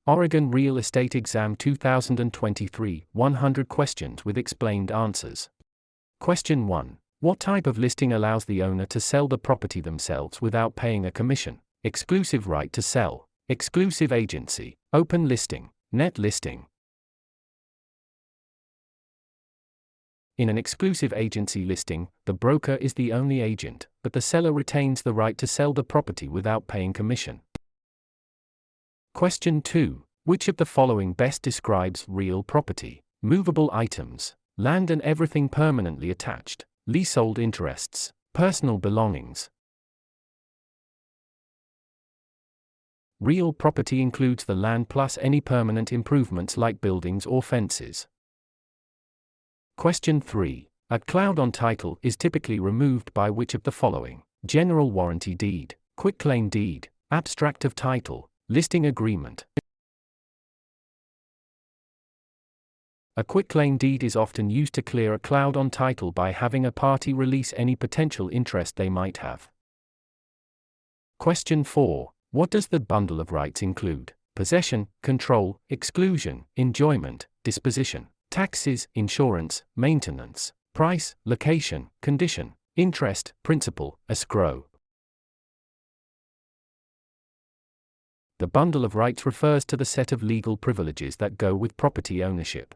Oregon Real Estate Exam 2023, 100 questions with explained answers. Question 1. What type of listing allows the owner to sell the property themselves without paying a commission? Exclusive right to sell, exclusive agency, open listing, net listing. In an exclusive agency listing, the broker is the only agent, but the seller retains the right to sell the property without paying commission. Question 2. Which of the following best describes real property? Movable items, land and everything permanently attached, leasehold interests, personal belongings. Real property includes the land plus any permanent improvements like buildings or fences. Question 3. A cloud on title is typically removed by which of the following? General warranty deed, quitclaim deed, abstract of title, listing agreement. A quitclaim deed is often used to clear a cloud on title by having a party release any potential interest they might have. Question 4. What does the bundle of rights include? Possession, control, exclusion, enjoyment, disposition, taxes, insurance, maintenance, price, location, condition, interest, principal, escrow. The bundle of rights refers to the set of legal privileges that go with property ownership.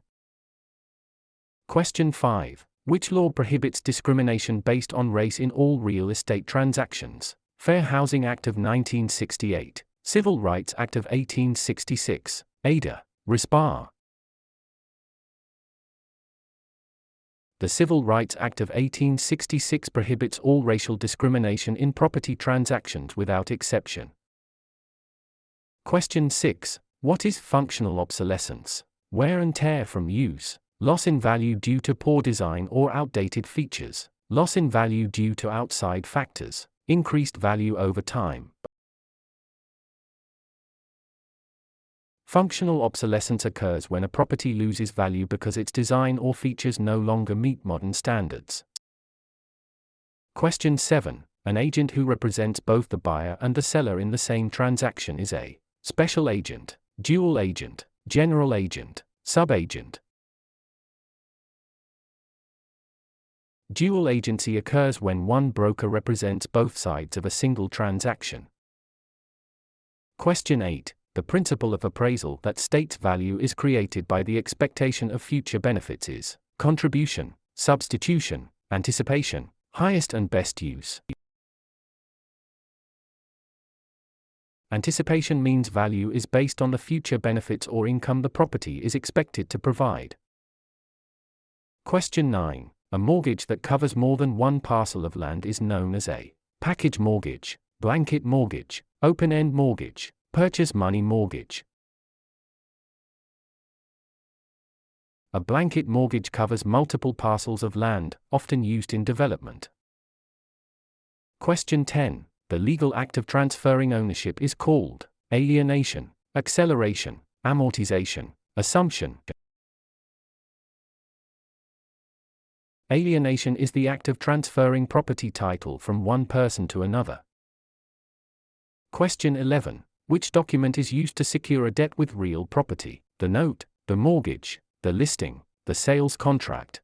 Question 5. Which law prohibits discrimination based on race in all real estate transactions? Fair Housing Act of 1968, Civil Rights Act of 1866, ADA, RISPA. The Civil Rights Act of 1866 prohibits all racial discrimination in property transactions without exception. Question 6. What is functional obsolescence? Wear and tear from use, loss in value due to poor design or outdated features, loss in value due to outside factors, increased value over time. Functional obsolescence occurs when a property loses value because its design or features no longer meet modern standards. Question 7. An agent who represents both the buyer and the seller in the same transaction is a special agent, dual agent, general agent, subagent. Dual agency occurs when one broker represents both sides of a single transaction. Question 8. The principle of appraisal that states value is created by the expectation of future benefits is contribution, substitution, anticipation, highest and best use. Anticipation means value is based on the future benefits or income the property is expected to provide. Question 9. A mortgage that covers more than one parcel of land is known as a package mortgage, blanket mortgage, open-end mortgage, purchase money mortgage. A blanket mortgage covers multiple parcels of land, often used in development. Question 10. The legal act of transferring ownership is called alienation, acceleration, amortization, assumption. Alienation is the act of transferring property title from one person to another. Question 11. Which document is used to secure a debt with real property? The note, the mortgage, the listing, the sales contract.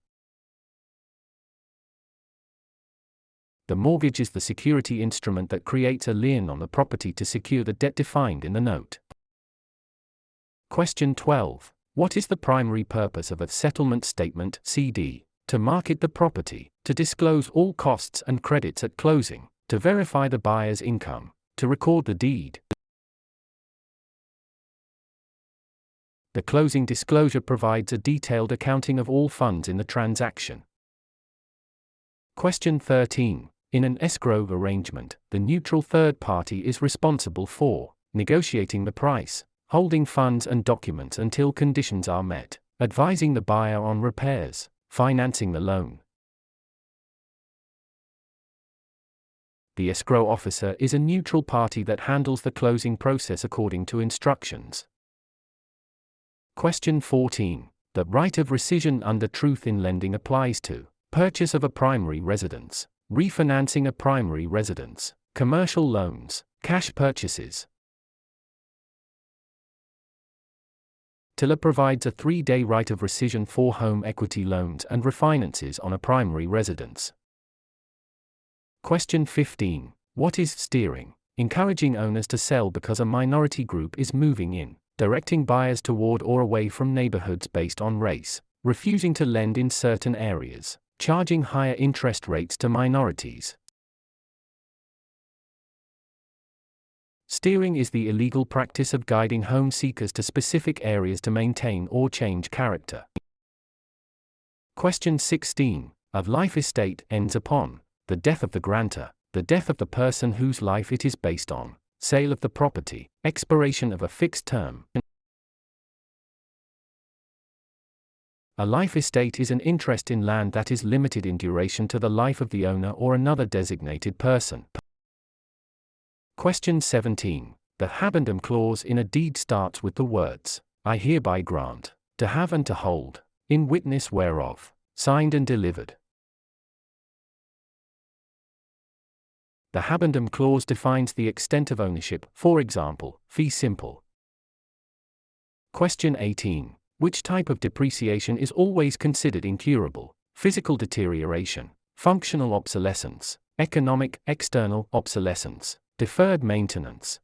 The mortgage is the security instrument that creates a lien on the property to secure the debt defined in the note. Question 12. What is the primary purpose of a settlement statement (CD)? To market the property, to disclose all costs and credits at closing, to verify the buyer's income, to record the deed. The closing disclosure provides a detailed accounting of all funds in the transaction. Question 13. In an escrow arrangement, the neutral third party is responsible for negotiating the price, holding funds and documents until conditions are met, advising the buyer on repairs, financing the loan. The escrow officer is a neutral party that handles the closing process according to instructions. Question 14. The right of rescission under truth in lending applies to purchase of a primary residence, refinancing a primary residence, commercial loans, cash purchases. TILA provides a 3-day right of rescission for home equity loans and refinances on a primary residence. Question 15. What is steering? Encouraging owners to sell because a minority group is moving in, directing buyers toward or away from neighborhoods based on race, refusing to lend in certain areas, charging higher interest rates to minorities. Steering is the illegal practice of guiding home seekers to specific areas to maintain or change character. Question 16. A life estate ends upon the death of the grantor, the death of the person whose life it is based on, sale of the property, expiration of a fixed term. A life estate is an interest in land that is limited in duration to the life of the owner or another designated person. Question 17. The habendum clause in a deed starts with the words, I hereby grant, to have and to hold, in witness whereof, signed and delivered. The habendum clause defines the extent of ownership, for example, fee simple. Question 18. Which type of depreciation is always considered incurable? Physical deterioration, functional obsolescence, economic, external obsolescence, deferred maintenance.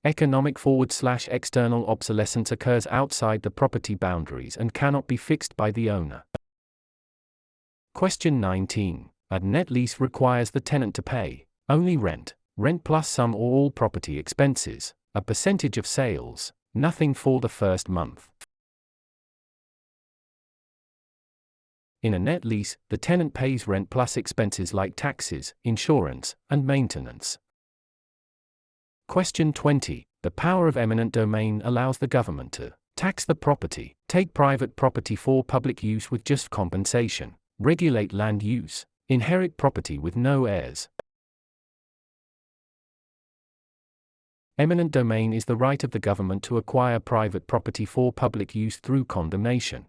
Economic / external obsolescence occurs outside the property boundaries and cannot be fixed by the owner. Question 19. A net lease requires the tenant to pay only rent, rent plus some or all property expenses, a percentage of sales, nothing for the first month. In a net lease, the tenant pays rent plus expenses like taxes, insurance, and maintenance. Question 20. The power of eminent domain allows the government to tax the property, take private property for public use with just compensation, regulate land use, inherit property with no heirs. Eminent domain is the right of the government to acquire private property for public use through condemnation.